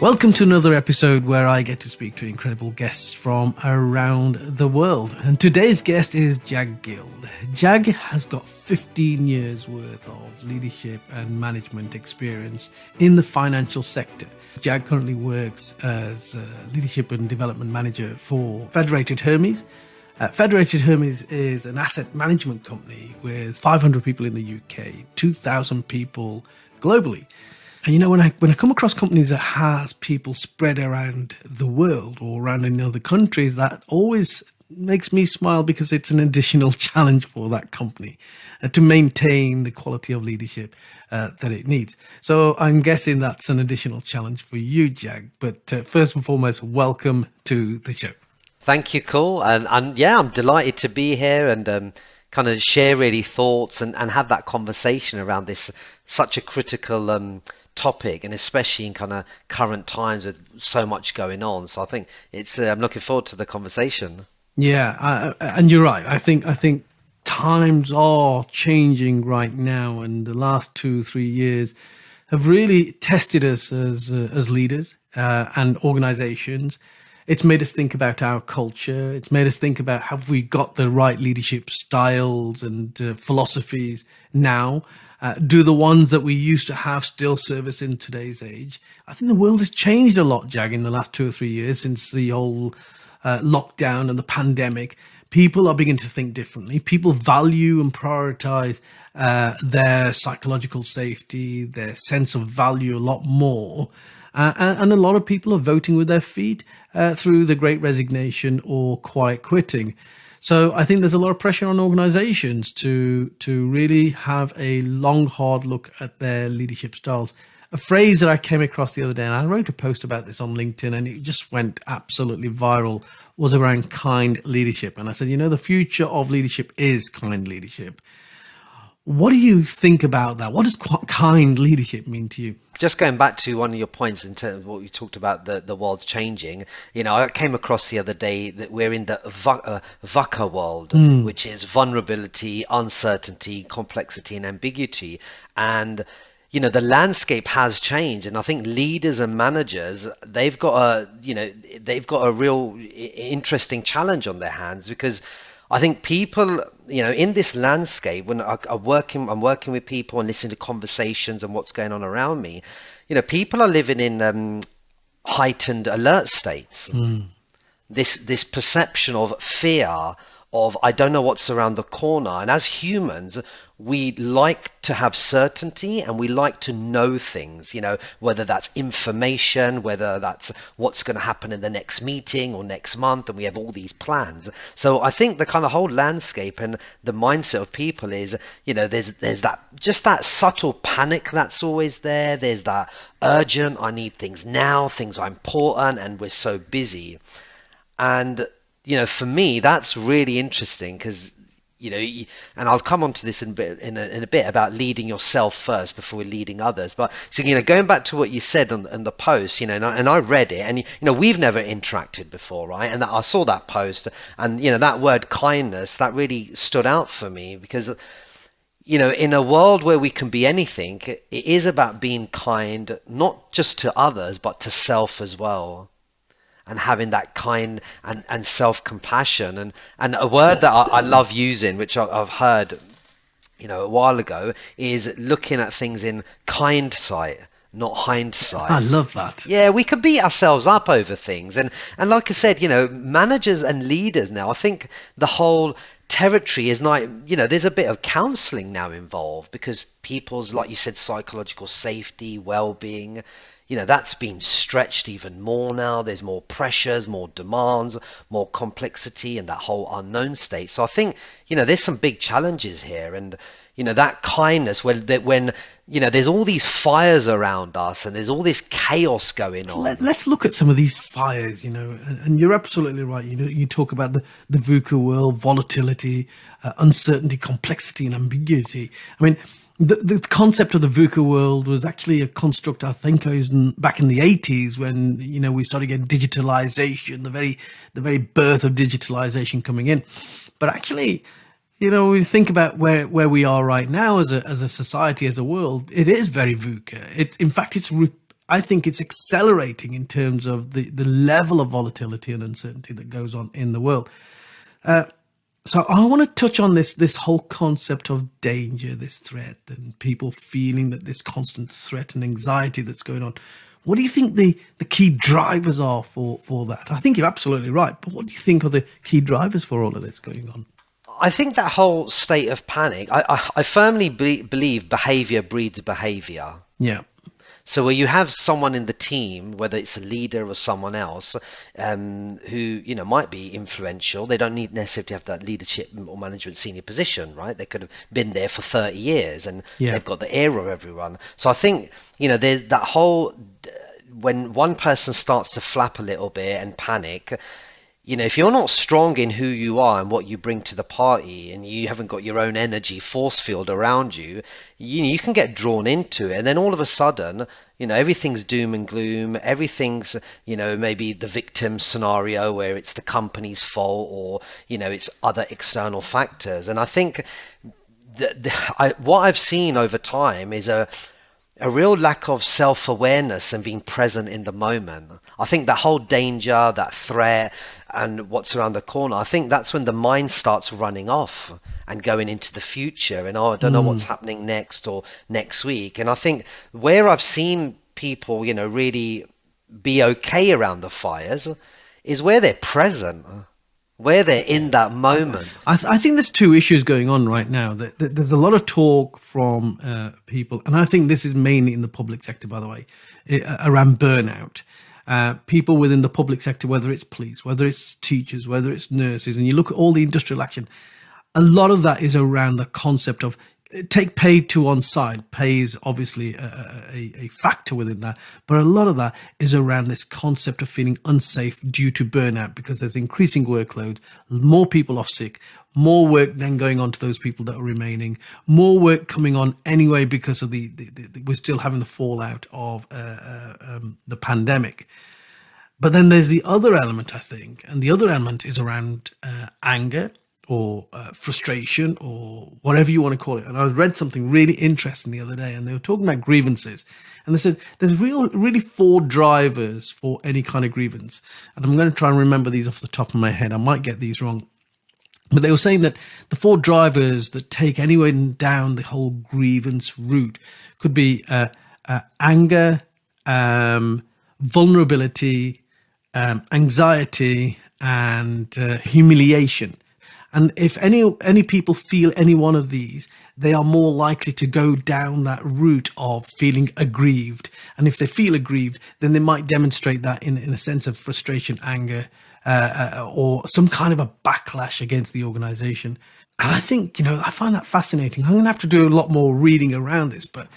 Welcome to another episode where I get to speak to incredible guests from around the world. And today's guest is Jag Gill. Jag has got 15 years worth of leadership and management experience in the financial sector. Jag currently works as a leadership and development manager for Federated Hermes. Federated Hermes is an asset management company with 500 people in the UK, 2,000 people globally. And you know, when I come across companies that has people spread around the world or around in other countries, that always makes me smile because it's an additional challenge for that company to maintain the quality of leadership that it needs. So I'm guessing that's an additional challenge for you, Jag. But first and foremost, welcome to the show. Thank you, Cole. And yeah, I'm delighted to be here and kind of share really thoughts and have that conversation around this such a critical topic, and especially in kind of current times with so much going on. So I think it's I'm looking forward to the conversation. Yeah, and you're right. I think times are changing right now, and the last 2-3 years have really tested us as leaders and organizations. It's made us think about our culture. It's made us think about, have we got the right leadership styles and philosophies now? Do the ones that we used to have still serve us in today's age? I think the world has changed a lot, Jag, in the last 2 or 3 years since the whole lockdown and the pandemic. People are beginning to think differently. People value and prioritize their psychological safety, their sense of value a lot more. And a lot of people are voting with their feet through the Great Resignation or quiet quitting. So I think there's a lot of pressure on organizations to really have a long, hard look at their leadership styles. A phrase that I came across the other day, and I wrote a post about this on LinkedIn, and it just went absolutely viral, was around kind leadership. And I said, the future of leadership is kind leadership. What do you think about that? What does kind leadership mean to you? Just going back to one of your points in terms of what you talked about, the world's changing. I came across the other day that we're in the VUCA world, which is vulnerability, uncertainty, complexity, and ambiguity. And the landscape has changed, and I think leaders and managers, they've got a real interesting challenge on their hands, because I think people, in this landscape, when I'm working with people and listening to conversations and what's going on around me, people are living in heightened alert states. This perception of fear, of I don't know what's around the corner. And as humans, we like to have certainty and we like to know things, whether that's information, whether that's what's going to happen in the next meeting or next month, and we have all these plans. So I think the kind of whole landscape and the mindset of people is, there's that subtle panic that's always there. There's that urgent, I need things now, things are important, and we're so busy. And for me, that's really interesting because, and I'll come on to this in a bit about leading yourself first before we're leading others. But, so, going back to what you said on the post, and I read it, and, we've never interacted before, right? And I saw that post, and, that word kindness, that really stood out for me because, in a world where we can be anything, it is about being kind, not just to others, but to self as well. And having that kind and self-compassion, and a word that I love using, which I've heard, a while ago, is looking at things in kindsight, not hindsight. I love that. Yeah, we could beat ourselves up over things, and like I said, managers and leaders now, I think the whole territory is like, there's a bit of counseling now involved, because people's, like you said, psychological safety, well-being, that's been stretched even more now. There's more pressures, more demands, more complexity, and that whole unknown state. So I think, there's some big challenges here. And, that kindness, when there's all these fires around us and there's all this chaos going on. Let's look at some of these fires, and you're absolutely right. You talk about the VUCA world, volatility, uncertainty, complexity, and ambiguity. I mean, the concept of the VUCA world was actually a construct, I think, back in the 80s when, we started getting digitalization, the very birth of digitalization coming in. But actually, we think about where we are right now as a society, as a world, it is very VUCA. In fact, it's I think it's accelerating in terms of the level of volatility and uncertainty that goes on in the world. So I want to touch on this whole concept of danger, this threat, and people feeling that this constant threat and anxiety that's going on. What do you think the key drivers are for that? I think you're absolutely right, but what do you think are the key drivers for all of this going on? I think that whole state of panic, I firmly believe behavior breeds behavior. Yeah. So where you have someone in the team, whether it's a leader or someone else, who might be influential, they don't need necessarily to have that leadership or management senior position, right? They could have been there for 30 years and they've got the ear of everyone. So I think there's that whole, when one person starts to flap a little bit and panic, if you're not strong in who you are and what you bring to the party, and you haven't got your own energy force field around you, you can get drawn into it. And then all of a sudden, everything's doom and gloom. Everything's, maybe the victim scenario where it's the company's fault, or, it's other external factors. And I think what I've seen over time is a real lack of self-awareness and being present in the moment. I think that whole danger, that threat, and what's around the corner, I think that's when the mind starts running off and going into the future, and I don't know what's happening next or next week. And I think where I've seen people, really be okay around the fires is where they're present, where they're in that moment. I think there's two issues going on right now. There's a lot of talk from people, and I think this is mainly in the public sector, by the way, around burnout. People within the public sector, whether it's police, whether it's teachers, whether it's nurses, and you look at all the industrial action, a lot of that is around the concept of take paid to one side. Pay is obviously a factor within that, but a lot of that is around this concept of feeling unsafe due to burnout, because there's increasing workload, more people off sick, more work then going on to those people that are remaining, more work coming on anyway because of the we're still having the fallout of the pandemic. But then there's the other element, I think, and the other element is around anger, or frustration, or whatever you want to call it. And I read something really interesting the other day, and they were talking about grievances. And they said there's really 4 drivers for any kind of grievance. And I'm going to try and remember these off the top of my head. I might get these wrong. But they were saying that the 4 drivers that take anyone down the whole grievance route could be anger, vulnerability, anxiety, and humiliation. And if any people feel any one of these, they are more likely to go down that route of feeling aggrieved. And if they feel aggrieved, then they might demonstrate that in a sense of frustration, anger, or some kind of a backlash against the organization. And I think, I find that fascinating. I'm going to have to do a lot more reading around this, but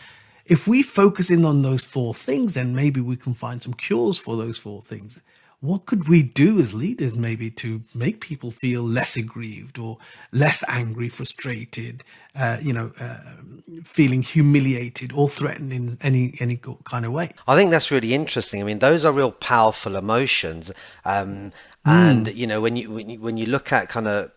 if we focus in on those 4 things, then maybe we can find some cures for those 4 things. What could we do as leaders maybe to make people feel less aggrieved or less angry, frustrated, feeling humiliated or threatened in any kind of way? I think that's really interesting. I mean, those are real powerful emotions. And, when you look at kind of,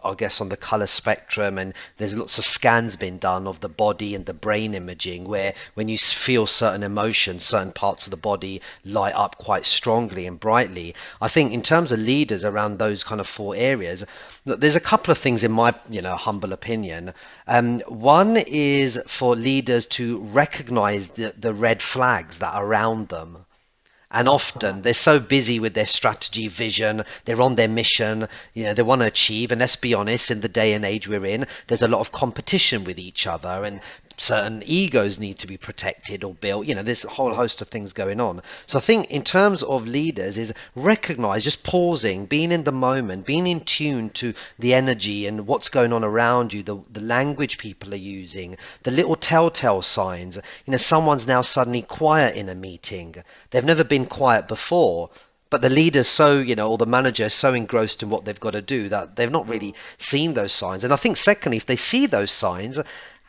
I guess on the color spectrum, and there's lots of scans been done of the body and the brain imaging, where when you feel certain emotions, certain parts of the body light up quite strongly and brightly. I think in terms of leaders around those kind of 4 areas, look, there's a couple of things in my, humble opinion. One is for leaders to recognize the red flags that are around them. And often they're so busy with their strategy, vision, they're on their mission, they want to achieve. And let's be honest, in the day and age we're in, there's a lot of competition with each other, and certain egos need to be protected or built. There's a whole host of things going on. So I think in terms of leaders is recognize, just pausing, being in the moment, being in tune to the energy and what's going on around you, the language people are using, the little telltale signs. Someone's now suddenly quiet in a meeting. They've never been quiet before. But the leader's so, or the manager is so engrossed in what they've got to do that they've not really seen those signs. And I think secondly, if they see those signs,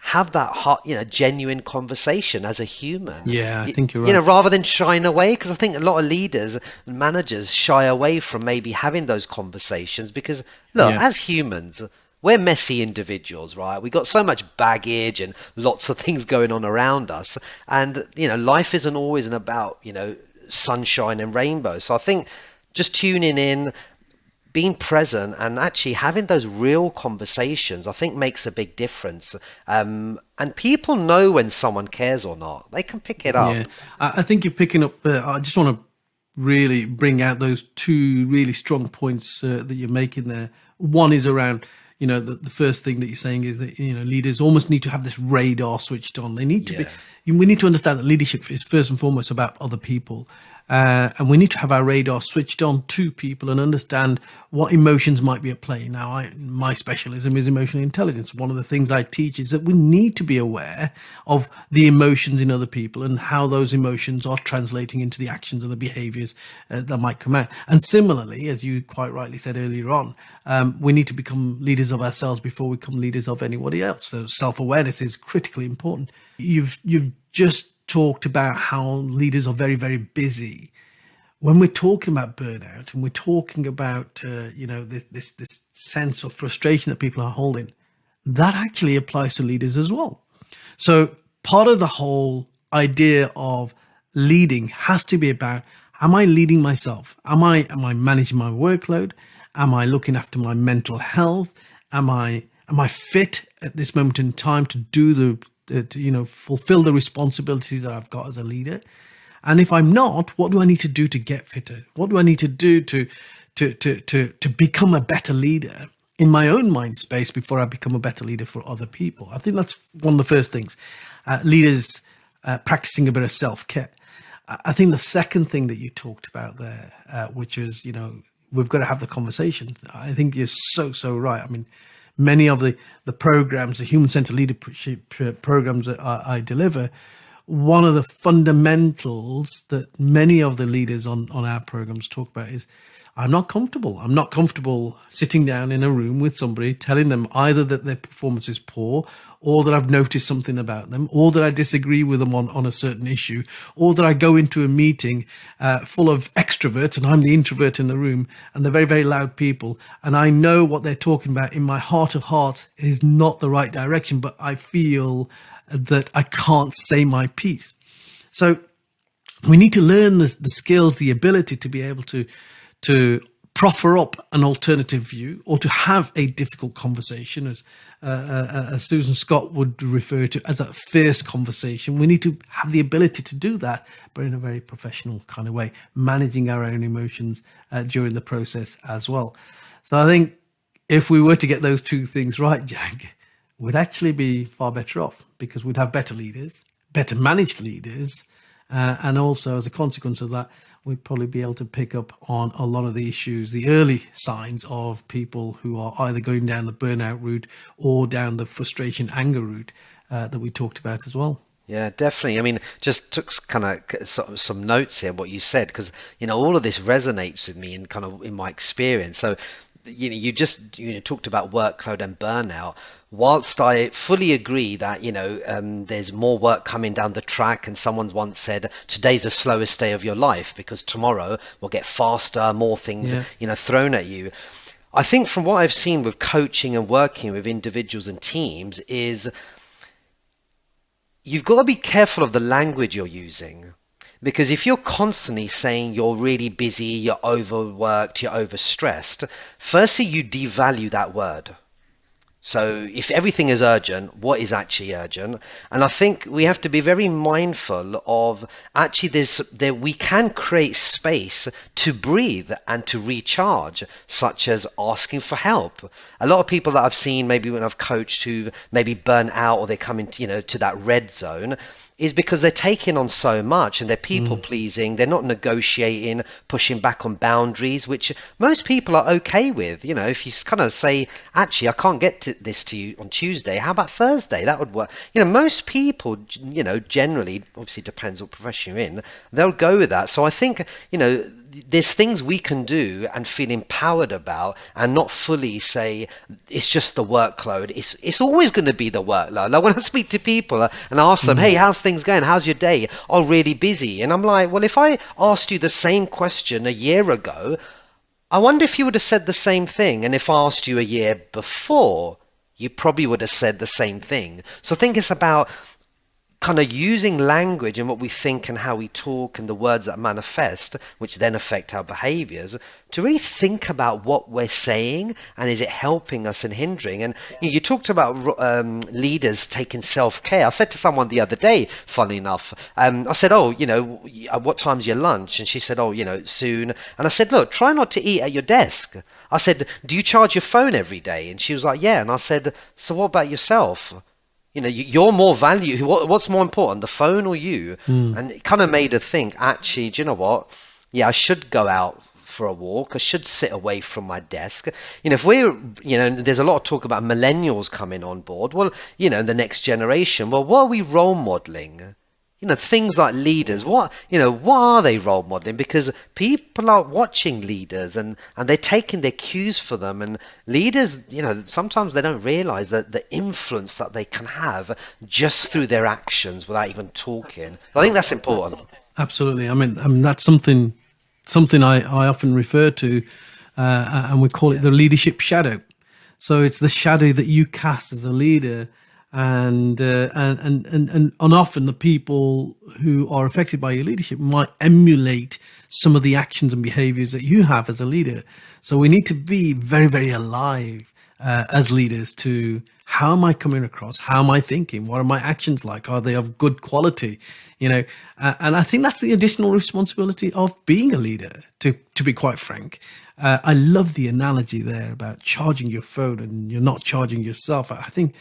have that hot, genuine conversation as a human. Yeah, I think you're right. Rather than shying away, because I think a lot of leaders and managers shy away from maybe having those conversations because, look, as humans, we're messy individuals, right? We got so much baggage and lots of things going on around us. And, life isn't always about, sunshine and rainbows. So I think just tuning in, being present and actually having those real conversations, I think makes a big difference. And people know when someone cares or not. They can pick it up. Yeah, I think you're picking up. I just want to really bring out those two really strong points that you're making there. One is around, the first thing that you're saying is that, leaders almost need to have this radar switched on. They need to be, we need to understand that leadership is first and foremost about other people. And we need to have our radar switched on to people and understand what emotions might be at play. Now, my specialism is emotional intelligence. One of the things I teach is that we need to be aware of the emotions in other people and how those emotions are translating into the actions and the behaviors that might come out. And similarly, as you quite rightly said earlier on, we need to become leaders of ourselves before we become leaders of anybody else. So self-awareness is critically important. You've just talked about how leaders are very, very busy. When we're talking about burnout and we're talking about this sense of frustration that people are holding, that actually applies to leaders as well. So part of the whole idea of leading has to be about, am I leading myself? Am I managing my workload? Am I looking after my mental health? Am I fit at this moment in time to do fulfill the responsibilities that I've got as a leader? And if I'm not, what do I need to do to get fitter? What do I need to do to become a better leader in my own mind space before I become a better leader for other people? I think that's one of the first things. Leaders practicing a bit of self-care. I think the second thing that you talked about there, which is, we've got to have the conversation. I think you're so right. I mean, many of the programs, the human-centered leadership programs that I deliver, one of the fundamentals that many of the leaders on our programs talk about is, I'm not comfortable. I'm not comfortable sitting down in a room with somebody telling them either that their performance is poor, or that I've noticed something about them, or that I disagree with them on a certain issue, or that I go into a meeting full of extroverts and I'm the introvert in the room and they're very, very loud people. And I know what they're talking about in my heart of hearts is not the right direction, but I feel that I can't say my piece. So we need to learn the skills, the ability to be able to proffer up an alternative view, or to have a difficult conversation, as Susan Scott would refer to as a fierce conversation. We need to have the ability to do that, but in a very professional kind of way, managing our own emotions during the process as well. So I think if we were to get those two things right, Jag, we'd actually be far better off, because we'd have better leaders, better managed leaders, and also as a consequence of that, we'd probably be able to pick up on a lot of the issues, the early signs of people who are either going down the burnout route or down the frustration, anger route that we talked about as well. Yeah, definitely. I mean, just took kind of some notes here, what you said, because, all of this resonates with me and kind of in my experience. So, you just talked about workload and burnout. Whilst I fully agree that, there's more work coming down the track, and someone once said, today's the slowest day of your life because tomorrow will get faster, more things, thrown at you. I think from what I've seen with coaching and working with individuals and teams is you've got to be careful of the language you're using. Because if you're constantly saying you're really busy, you're overworked, you're overstressed, firstly, you devalue that word. So if everything is urgent, what is actually urgent? And I think we have to be very mindful of actually we can create space to breathe and to recharge, such as asking for help. A lot of people that I've seen, maybe when I've coached, who maybe burn out or they come into, to that red zone, is because they're taking on so much and they're people pleasing. They're not negotiating, pushing back on boundaries, which most people are okay with. If you kind of say, actually, I can't get this to you on Tuesday, how about Thursday? That would work. Most people, generally, obviously depends what profession you're in, they'll go with that. So I think, there's things we can do and feel empowered about, and not fully say it's just the workload. It's always going to be the workload. Like when I speak to people and ask them, hey, how's things going? How's your day? Oh, really busy. And I'm like, well, if I asked you the same question a year ago, I wonder if you would have said the same thing, and if I asked you a year before, you probably would have said the same thing. So I think it's about kind of using language and what we think and how we talk and the words that manifest, which then affect our behaviors, to really think about what we're saying and is it helping us and hindering. And you talked about leaders taking self-care. I said to someone the other day, funny enough, I said, oh, what time's your lunch? And she said, oh, soon. And I said, look, try not to eat at your desk. I said, do you charge your phone every day? And she was like, yeah. And I said, so what about yourself? You're more value. What's more important, the phone or you? And it kind of made her think, actually, do you know what? Yeah, I should go out for a walk. I should sit away from my desk. If we're, there's a lot of talk about millennials coming on board. Well, the next generation. Well, what are we role modeling? Things like leaders, what are they role modeling? Because people are watching leaders and they're taking their cues for them. And leaders, sometimes they don't realize that the influence that they can have just through their actions without even talking. I think that's important. Absolutely. I mean that's something I often refer to, and we call it the leadership shadow. So it's the shadow that you cast as a leader. And often the people who are affected by your leadership might emulate some of the actions and behaviors that you have as a leader. So we need to be very, very alive as leaders to how am I coming across? How am I thinking? What are my actions like? Are they of good quality? And I think that's the additional responsibility of being a leader, to be quite frank. I love the analogy there about charging your phone and you're not charging yourself. I think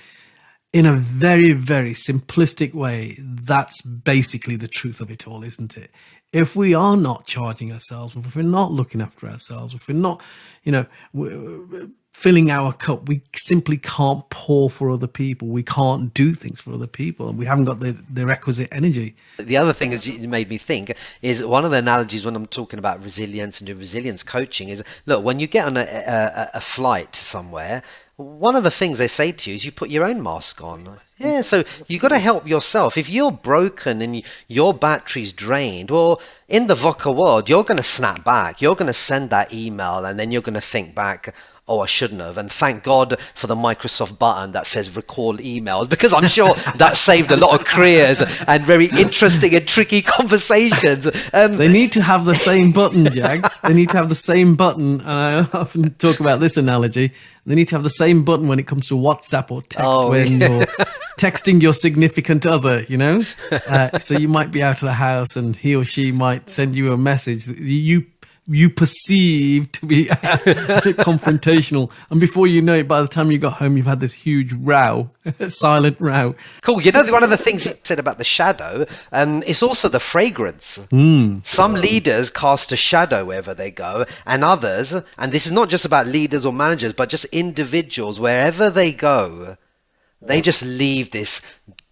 in a very, very simplistic way, that's basically the truth of it all, isn't it? If we are not charging ourselves, if we're not looking after ourselves, if we're not, filling our cup, we simply can't pour for other people. We can't do things for other people, and we haven't got the requisite energy. The other thing that you made me think is one of the analogies when I'm talking about resilience and doing resilience coaching is, look, when you get on a flight somewhere, one of the things they say to you is you put your own mask on. Yeah, so you got to help yourself. If you're broken and your battery's drained, well, in the VUCA world, you're going to snap back. You're going to send that email and then you're going to think back, oh, I shouldn't have. And thank God for the Microsoft button that says recall emails, because I'm sure that saved a lot of careers and very interesting and tricky conversations. They need to have the same button, Jag. They need to have the same button. And I often talk about this analogy. They need to have the same button when it comes to WhatsApp or text when you're texting your significant other, So you might be out of the house and he or she might send you a message that you perceive to be confrontational, and before you know it, by the time you got home, you've had this huge row, silent row. Cool. One of the things you said about the shadow, it's also the fragrance. Some leaders cast a shadow wherever they go, and others, and this is not just about leaders or managers, but just individuals, wherever they go, they just leave this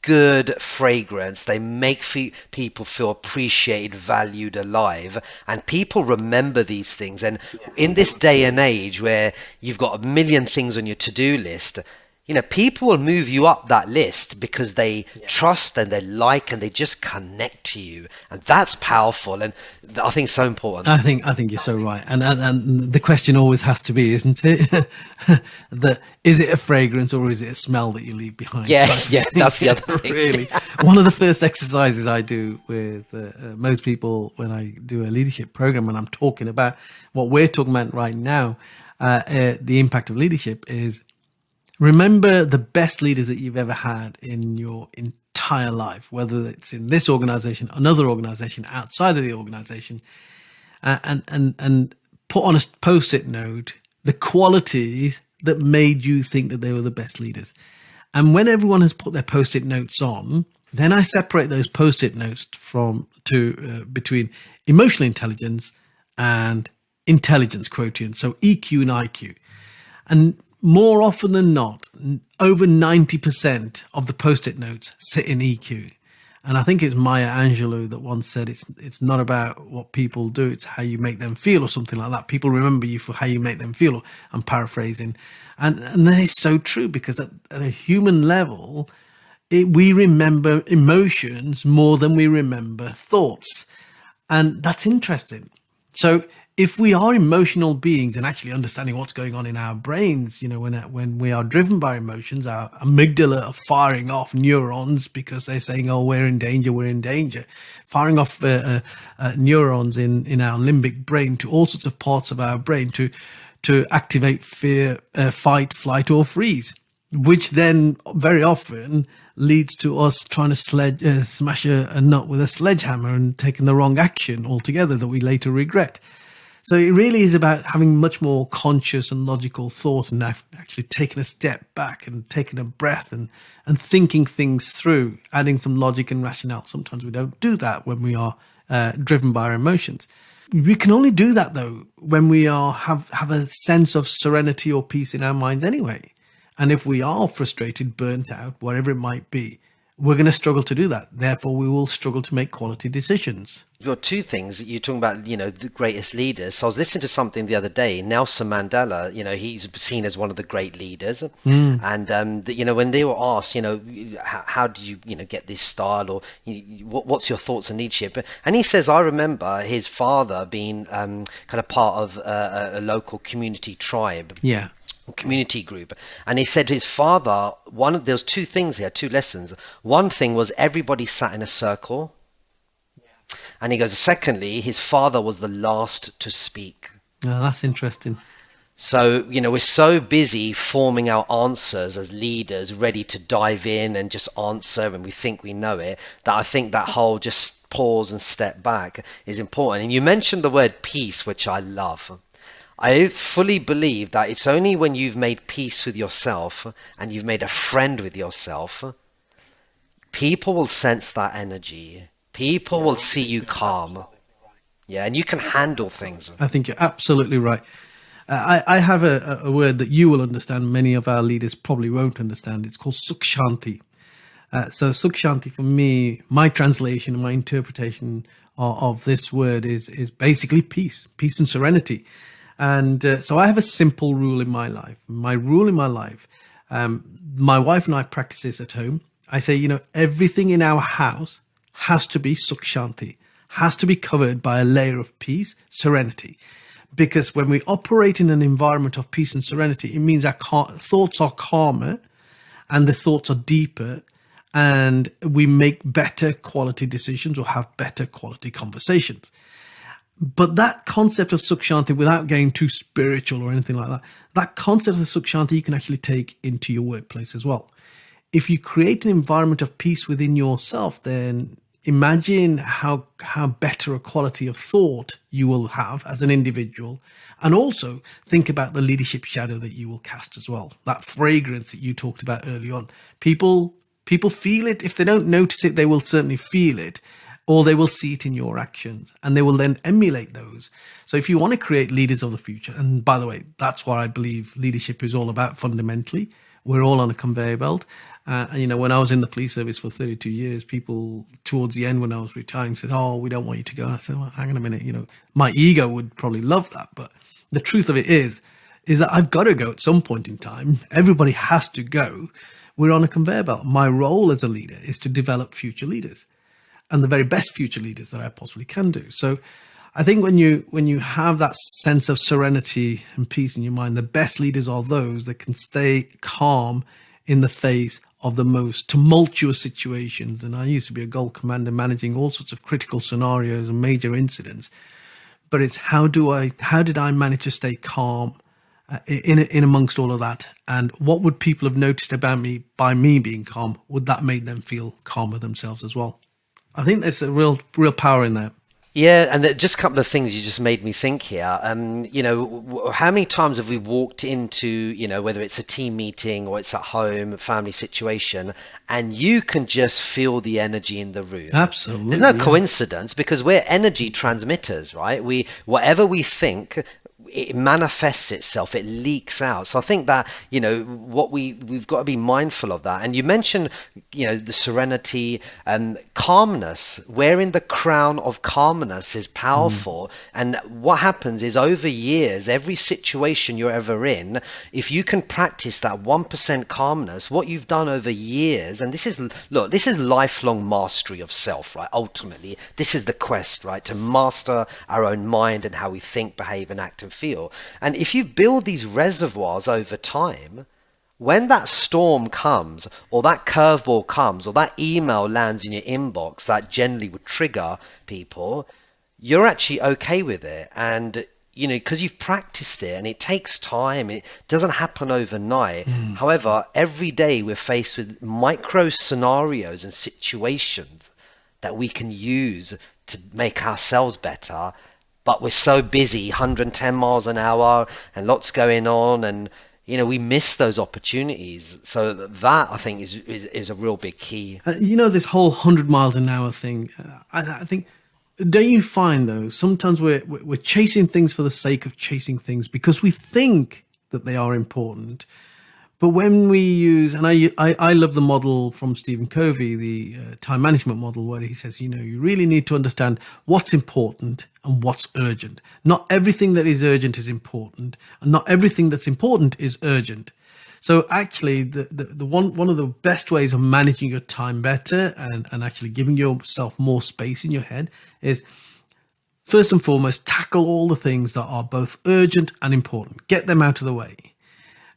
good fragrance. They make people feel appreciated, valued, alive, and people remember these things. And in this day and age where you've got a million things on your to-do list, people will move you up that list because they trust and they like and they just connect to you, and that's powerful. And I think it's so important. I think you're so right. And the question always has to be, isn't it? Is it a fragrance or is it a smell that you leave behind? Yeah, that's the other thing. Really, one of the first exercises I do with most people when I do a leadership program, and I'm talking about what we're talking about right now, the impact of leadership, is remember the best leaders that you've ever had in your entire life, whether it's in this organization, another organization, outside of the organization, and put on a post-it note the qualities that made you think that they were the best leaders. And when everyone has put their post-it notes on, then I separate those post-it notes between emotional intelligence and intelligence quotient, so EQ and IQ. And more often than not, over 90% of the post-it notes sit in EQ. And I think it's Maya Angelou that once said it's not about what people do, it's how you make them feel, or something like that. People remember you for how you make them feel. I'm paraphrasing. And that is so true, because at a human level, we remember emotions more than we remember thoughts. And that's interesting. So if we are emotional beings and actually understanding what's going on in our brains, when we are driven by emotions, our amygdala are firing off neurons because they're saying, oh, we're in danger, firing off neurons in our limbic brain to all sorts of parts of our brain to activate fear, fight, flight, or freeze, which then very often leads to us trying to smash a nut with a sledgehammer and taking the wrong action altogether that we later regret. So it really is about having much more conscious and logical thought, and actually taking a step back and taking a breath and thinking things through, adding some logic and rationale. Sometimes we don't do that when we are driven by our emotions. We can only do that, though, when we have a sense of serenity or peace in our minds anyway. And if we are frustrated, burnt out, whatever it might be, we're going to struggle to do that. Therefore, we will struggle to make quality decisions. You've got two things. You're talking about, the greatest leaders. So I was listening to something the other day. Nelson Mandela, he's seen as one of the great leaders. And, when they were asked, how do you, get this style, or what's your thoughts on leadership? And he says, I remember his father being kind of part of a local community tribe. Yeah. Community group, and he said to his father, there's two things here, two lessons. One thing was everybody sat in a circle, and he goes, secondly, his father was the last to speak. Oh, that's interesting. So we're so busy forming our answers as leaders, ready to dive in and just answer, and we think we know it, that I think that whole just pause and step back is important. And you mentioned the word peace, which I love. I fully believe that it's only when you've made peace with yourself and you've made a friend with yourself, people will sense that energy. People will see you calm. Yeah, and you can handle things. I think you're absolutely right. I have a word that you will understand. Many of our leaders probably won't understand. It's called Sukh Shanti. So Sukh Shanti, for me, my translation and my interpretation of this word is basically peace and serenity. And so I have a simple rule in my life. My rule in my life, my wife and I practice this at home. I say, everything in our house has to be Sukh Shanti, has to be covered by a layer of peace, serenity. Because when we operate in an environment of peace and serenity, it means our thoughts are calmer and the thoughts are deeper, and we make better quality decisions or have better quality conversations. But that concept of Sukh Shanti, without getting too spiritual or anything like that, that concept of Sukh Shanti you can actually take into your workplace as well. If you create an environment of peace within yourself, then imagine how better a quality of thought you will have as an individual. And also think about the leadership shadow that you will cast as well. That fragrance that you talked about early on. People feel it. If they don't notice it, they will certainly feel it. Or they will see it in your actions, and they will then emulate those. So if you want to create leaders of the future, and by the way, that's what I believe leadership is all about fundamentally. We're all on a conveyor belt. When I was in the police service for 32 years, people towards the end when I was retiring said, oh, we don't want you to go. And I said, well, hang on a minute, my ego would probably love that. But the truth of it is that I've got to go at some point in time. Everybody has to go. We're on a conveyor belt. My role as a leader is to develop future leaders, and the very best future leaders that I possibly can do. So I think when you have that sense of serenity and peace in your mind, the best leaders are those that can stay calm in the face of the most tumultuous situations. And I used to be a Gold Commander managing all sorts of critical scenarios and major incidents. But it's how did I manage to stay calm in amongst all of that? And what would people have noticed about me by me being calm? Would that make them feel calmer themselves as well? I think there's a real power in that. Yeah, and just a couple of things you just made me think here. How many times have we walked into, whether it's a team meeting or it's at home, a family situation, and you can just feel the energy in the room. Absolutely. There's no coincidence, because we're energy transmitters, right? Whatever we think, it manifests itself, it leaks out. So I think that, what we've got to be mindful of that. And you mentioned, the serenity and calmness. Wearing the crown of calmness is powerful. And what happens is, over years, every situation you're ever in, if you can practice that 1% calmness, what you've done over years, and this is lifelong mastery of self, right? Ultimately, this is the quest, right? To master our own mind and how we think, behave, and act and feel. And if you build these reservoirs over time, when that storm comes, or that curveball comes, or that email lands in your inbox that generally would trigger people, you're actually okay with it. And because you've practiced it, and it takes time, it doesn't happen overnight. However, every day we're faced with micro scenarios and situations that we can use to make ourselves better. But we're so busy, 110 miles an hour and lots going on, and we miss those opportunities. So that, I think, is a real big key. This whole 100 miles an hour thing, I think, don't you find, though, sometimes we're chasing things for the sake of chasing things because we think that they are important. But when we use, and I love the model from Stephen Covey, the time management model, where he says, you really need to understand what's important and what's urgent. Not everything that is urgent is important, and not everything that's important is urgent. So actually, the one of the best ways of managing your time better and actually giving yourself more space in your head is, first and foremost, tackle all the things that are both urgent and important. Get them out of the way.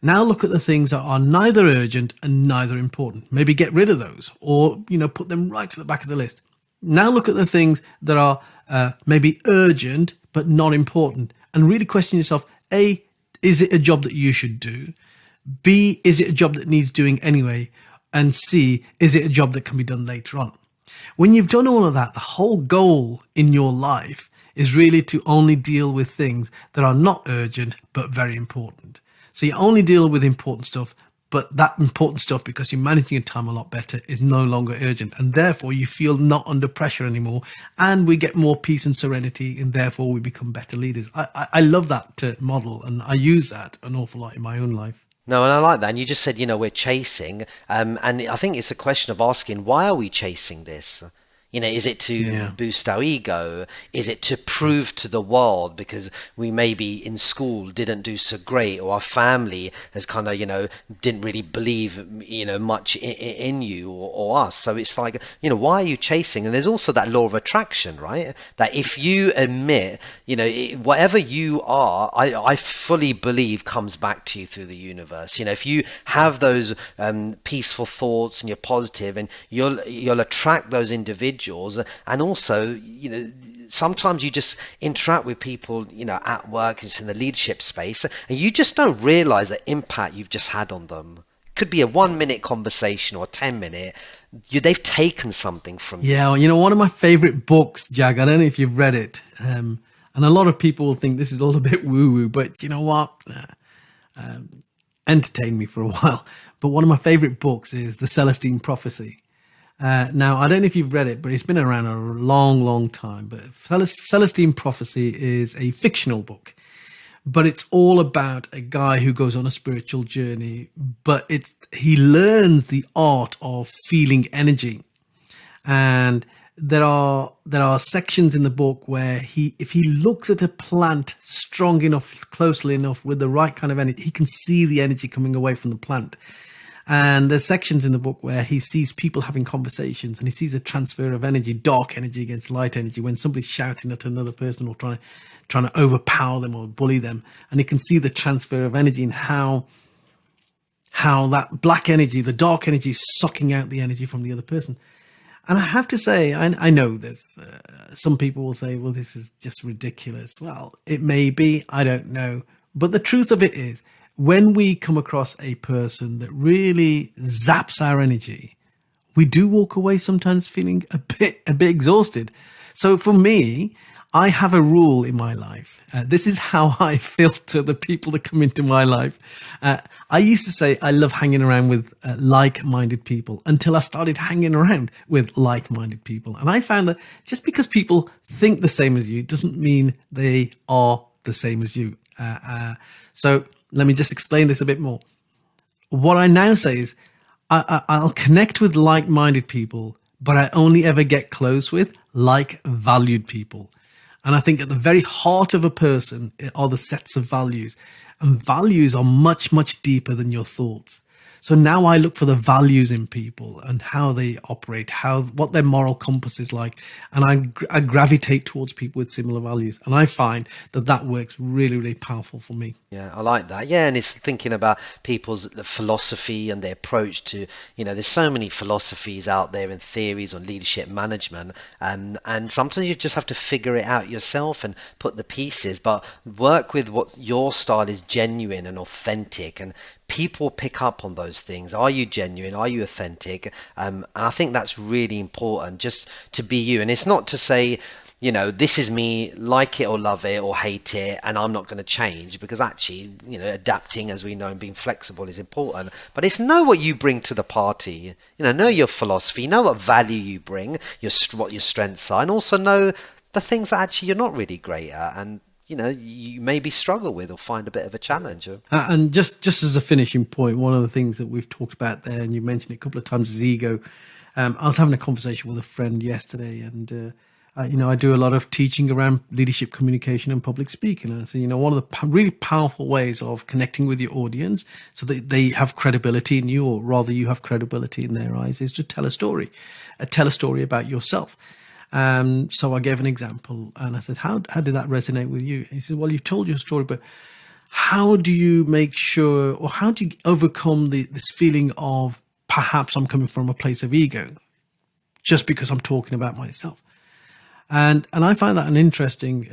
Now look at the things that are neither urgent and neither important. Maybe get rid of those, or put them right to the back of the list. Now look at the things that are maybe urgent but not important, and really question yourself: A, is it a job that you should do? B, is it a job that needs doing anyway? And C, is it a job that can be done later on? When you've done all of that, the whole goal in your life is really to only deal with things that are not urgent but very important. So you only deal with important stuff, but that important stuff, because you're managing your time a lot better, is no longer urgent. And therefore you feel not under pressure anymore, and we get more peace and serenity, and therefore we become better leaders. I love that model, and I use that an awful lot in my own life. No, and I like that. And you just said, we're chasing. And I think it's a question of asking, why are we chasing this? Is it to boost our ego? Is it to prove to the world because we maybe in school didn't do so great, or our family has kind of, didn't really believe, much in you or us? So it's like, why are you chasing? And there's also that law of attraction, right? That if you admit, whatever you are, I fully believe comes back to you through the universe. If you have those peaceful thoughts and you're positive, and you'll attract those individuals. And also, sometimes you just interact with people, at work, in the leadership space, and you just don't realize the impact you've just had on them. It could be a 1-minute conversation or a 10-minute. They've taken something from you. Yeah, one of my favorite books, Jag, I don't know if you've read it, and a lot of people will think this is all a bit woo-woo, but you know what? Entertain me for a while. But one of my favorite books is The Celestine Prophecy. Now, I don't know if you've read it, but it's been around a long, long time. But Celestine Prophecy is a fictional book, but it's all about a guy who goes on a spiritual journey, but he learns the art of feeling energy. And there are sections in the book where if he looks at a plant strong enough, closely enough, with the right kind of energy, he can see the energy coming away from the plant. And there's sections in the book where he sees people having conversations, and he sees a transfer of energy, dark energy against light energy, when somebody's shouting at another person or trying to overpower them or bully them. And he can see the transfer of energy and how that black energy, the dark energy, is sucking out the energy from the other person. And I have to say, I know this. Some people will say, well, this is just ridiculous. Well, it may be, I don't know. But the truth of it is, when we come across a person that really zaps our energy, we do walk away sometimes feeling a bit exhausted. So for me, I have a rule in my life. This is how I filter the people that come into my life. I used to say I love hanging around with like-minded people, until I started hanging around with like-minded people. And I found that just because people think the same as you doesn't mean they are the same as you. So let me just explain this a bit more. What I now say is I'll connect with like-minded people, but I only ever get close with like-valued people. And I think at the very heart of a person are the sets of values. And values are much, much deeper than your thoughts. So now I look for the values in people and how they operate, what their moral compass is like. And I gravitate towards people with similar values. And I find that works really, really powerful for me. Yeah, I like that. Yeah, and it's thinking about people's philosophy and their approach to, there's so many philosophies out there and theories on leadership management, and sometimes you just have to figure it out yourself and put the pieces, but work with what your style is genuine and authentic, and people pick up on those things. Are you genuine? Are you authentic? And I think that's really important, just to be you. And it's not to say, this is me, like it or love it or hate it, and I'm not going to change, because actually, adapting, as we know, and being flexible is important. But it's know what you bring to the party, know your philosophy, know what value you bring, what your strengths are, and also know the things that actually you're not really great at, and you maybe struggle with or find a bit of a challenge. And just as a finishing point, one of the things that we've talked about there, and you mentioned it a couple of times, is ego. I was having a conversation with a friend yesterday, and I do a lot of teaching around leadership communication and public speaking. And so, one of the really powerful ways of connecting with your audience so that they have credibility in you, or rather you have credibility in their eyes, is to tell a story. Tell a story about yourself. So I gave an example, and I said, how did that resonate with you? And he said, well, you've told your story, but how do you make sure, or how do you overcome this feeling of perhaps I'm coming from a place of ego just because I'm talking about myself? And I find that an interesting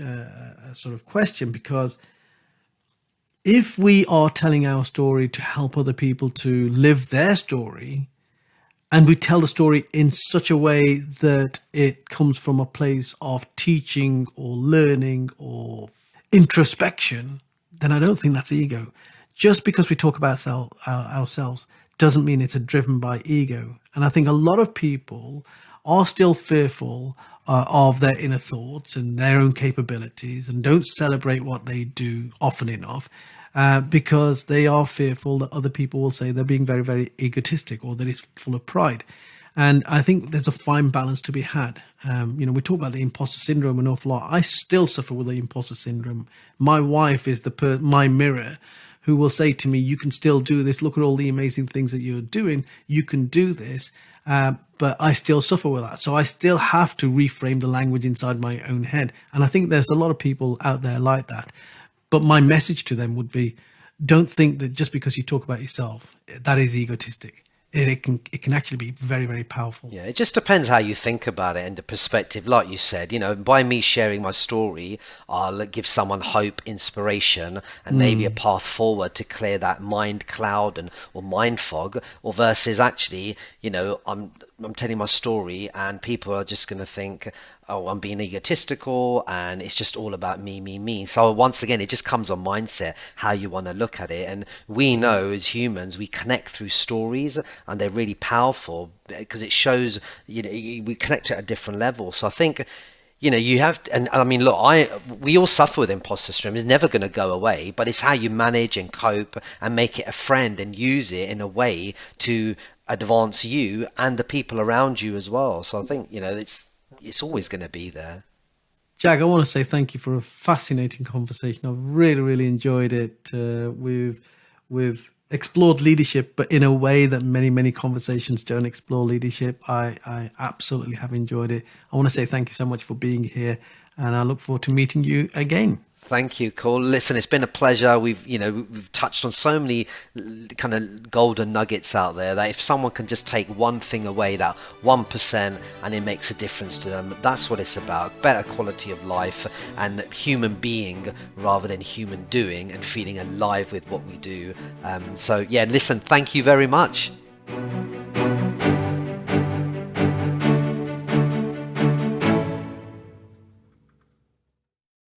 sort of question, because if we are telling our story to help other people to live their story, and we tell the story in such a way that it comes from a place of teaching or learning or introspection, then I don't think that's ego. Just because we talk about ourselves doesn't mean it's driven by ego. And I think a lot of people are still fearful of their inner thoughts and their own capabilities, and don't celebrate what they do often enough. Because they are fearful that other people will say they're being very, very egotistic, or that it's full of pride. And I think there's a fine balance to be had. We talk about the imposter syndrome an awful lot. I still suffer with the imposter syndrome. My wife is my mirror, who will say to me, you can still do this. Look at all the amazing things that you're doing. You can do this. But I still suffer with that. So I still have to reframe the language inside my own head. And I think there's a lot of people out there like that. But my message to them would be, don't think that just because you talk about yourself, that is egotistic. It can actually be very, very powerful. Yeah, it just depends how you think about it and the perspective. Like you said, by me sharing my story, I'll give someone hope, inspiration, and maybe a path forward to clear that mind cloud or mind fog. Or versus actually, I'm telling my story, and people are just going to think, oh, I'm being egotistical, and it's just all about me, me, me. So once again, it just comes on mindset, how you want to look at it. And we know as humans, we connect through stories, and they're really powerful because it shows, we connect at a different level. So I think, you have to, and I mean, look, we all suffer with imposter syndrome. It's never going to go away, but it's how you manage and cope and make it a friend and use it in a way to advance you and the people around you as well. So I think, it's always going to be there. Jag, I want to say thank you for a fascinating conversation. I've really, really enjoyed it. We've explored leadership, but in a way that many, many conversations don't explore leadership. I absolutely have enjoyed it. I want to say thank you so much for being here, and I look forward to meeting you again. Thank you, Cole. Listen, it's been a pleasure. We've touched on so many kind of golden nuggets out there that if someone can just take one thing away, that 1%, and it makes a difference to them, that's what it's about. Better quality of life and human being rather than human doing, and feeling alive with what we do. So yeah, listen, thank you very much.